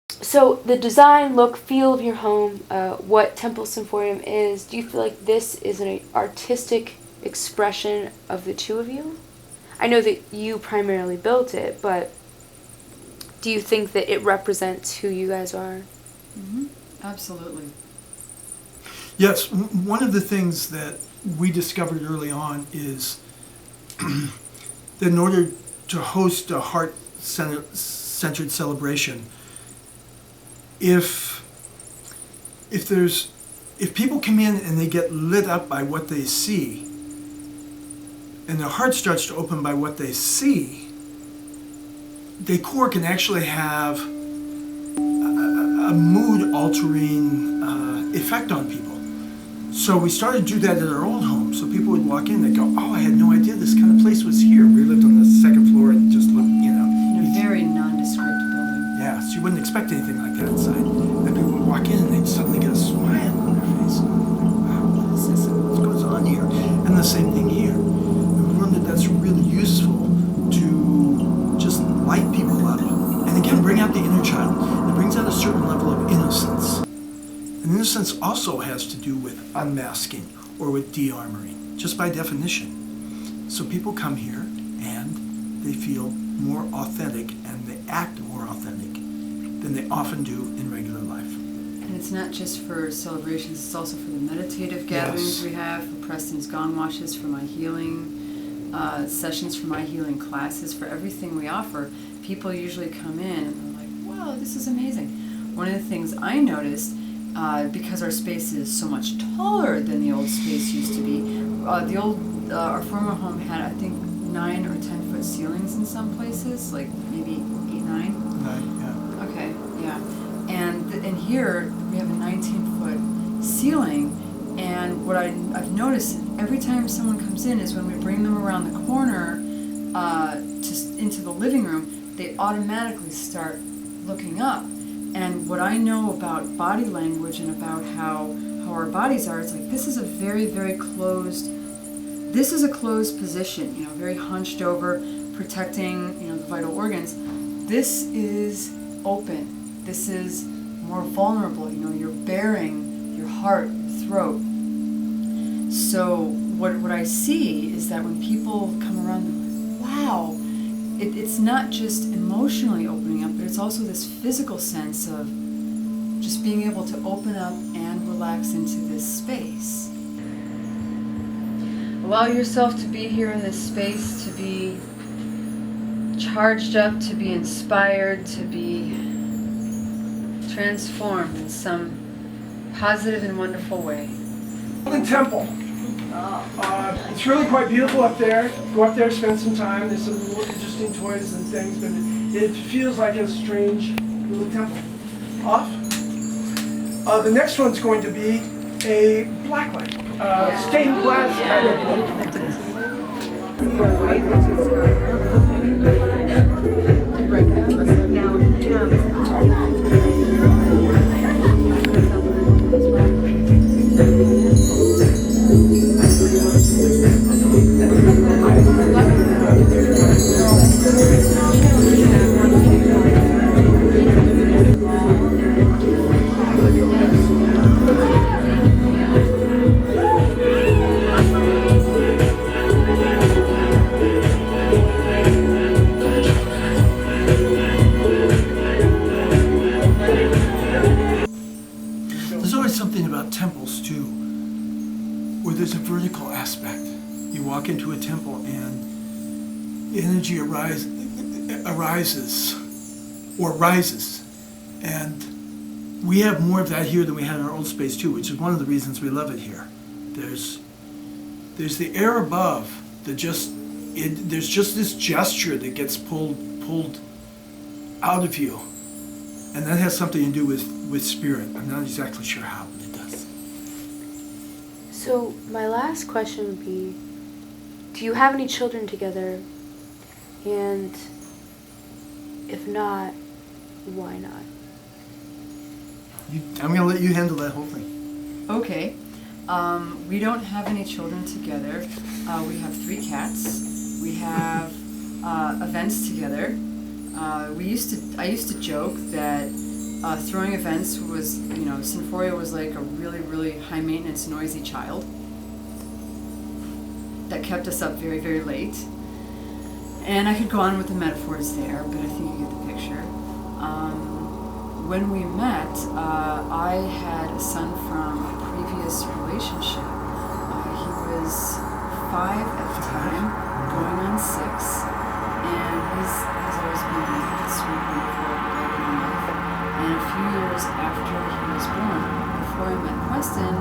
So the design, look, feel of your home, what Temple Symphorium is, do you feel like this is an artistic expression of the two of you? I know that you primarily built it, but do you think that it represents who you guys are? Mm-hmm. Absolutely. Yes, one of the things that we discovered early on is that in order to host a heart-centered celebration, if people come in and they get lit up by what they see, and their heart starts to open by what they see, decor can actually have a mood-altering effect on people. So we started to do that at our old home. So people would walk in and go, "Oh, I had no idea this kind of place was here." We lived on the second floor and just looked, In a very nondescript building. yeah, so you wouldn't expect anything like that inside. And people would walk in and they'd suddenly get a smile on their face. Wow, what is this? What goes on here? And the same thing here. We learned that that's really useful to just light people up. And again, bring out the inner child. It brings out a certain level of innocence. And innocence also has to do with unmasking or with de-armoring, just by definition. So people come here and they feel more authentic and they act more authentic than they often do in regular life. And it's not just for celebrations, it's also for the meditative gatherings we have, for Preston's gong washes, for my healing sessions, for my healing classes, for everything we offer. People usually come in and they're like, wow, this is amazing. One of the things I noticed, because our space is so much taller than the old space used to be, our former home had, I think, 9 or 10 foot ceilings in some places, like maybe 8, 9. 9, yeah. Okay, yeah. And in here, we have a 19-foot ceiling, and what I've noticed every time someone comes in is when we bring them around the corner into the living room, they automatically start looking up. And what I know about body language and about how our bodies are, it's like this is a very, very closed position, very hunched over, protecting, the vital organs. This is open. This is more vulnerable. You're bearing your heart, your throat. So what I see is that when people come around, they're like, wow, it's not just emotionally opening up, but it's also this physical sense of just being able to open up and relax into this space. Allow yourself to be here in this space, to be charged up, to be inspired, to be transformed in some positive and wonderful way. The temple. It's really quite beautiful up there. Go up there, spend some time. There's some little interesting toys and things, but it feels like a strange little temple. Off. The next one's going to be a blacklight, stained glass kind There's always something about temples too, where there's a vertical aspect. You walk into a temple and the energy arises or rises. And we have more of that here than we had in our old space too, which is one of the reasons we love it here. There's the air above that there's just this gesture that gets pulled out of you. And that has something to do with spirit. I'm not exactly sure how, but it does. So my last question would be, do you have any children together? And if not, why not? I'm going to let you handle that whole thing. Okay. We don't have any children together. We have 3 cats. We have events together. I used to joke that Throwing events was, Synphoria was like a really, really high maintenance, noisy child that kept us up very, very late. And I could go on with the metaphors there, but I think you get the picture. When we met, I had a son from a previous relationship. He was 5 at the time, going on 6, and he's always been a sweet, wonderful guy in my life. And a few years after he was born, before I met Preston,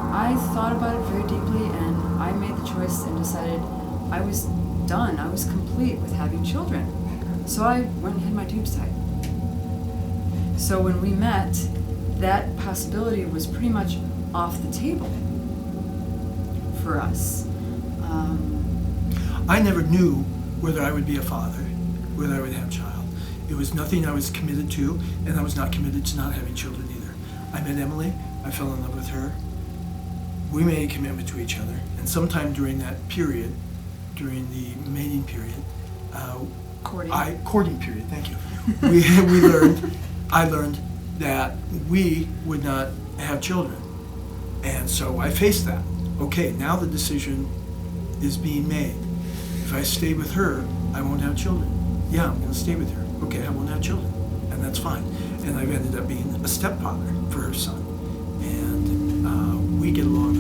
I thought about it very deeply, and I made the choice and decided I was done. I was complete with having children. So I went and had my tubes tied. So when we met, that possibility was pretty much off the table for us. I never knew whether I would be a father, whether I would have a child. It was nothing I was committed to, and I was not committed to not having children either. I met Emily, I fell in love with her. We made a commitment to each other, and sometime during that period, during the mating period, courting period, thank you. I learned that we would not have children. And so I faced that. Okay, now the decision is being made. If I stay with her, I won't have children. Yeah, I'm going to stay with her. Okay, I won't have children. And that's fine. And I've ended up being a stepfather for her son. And we get along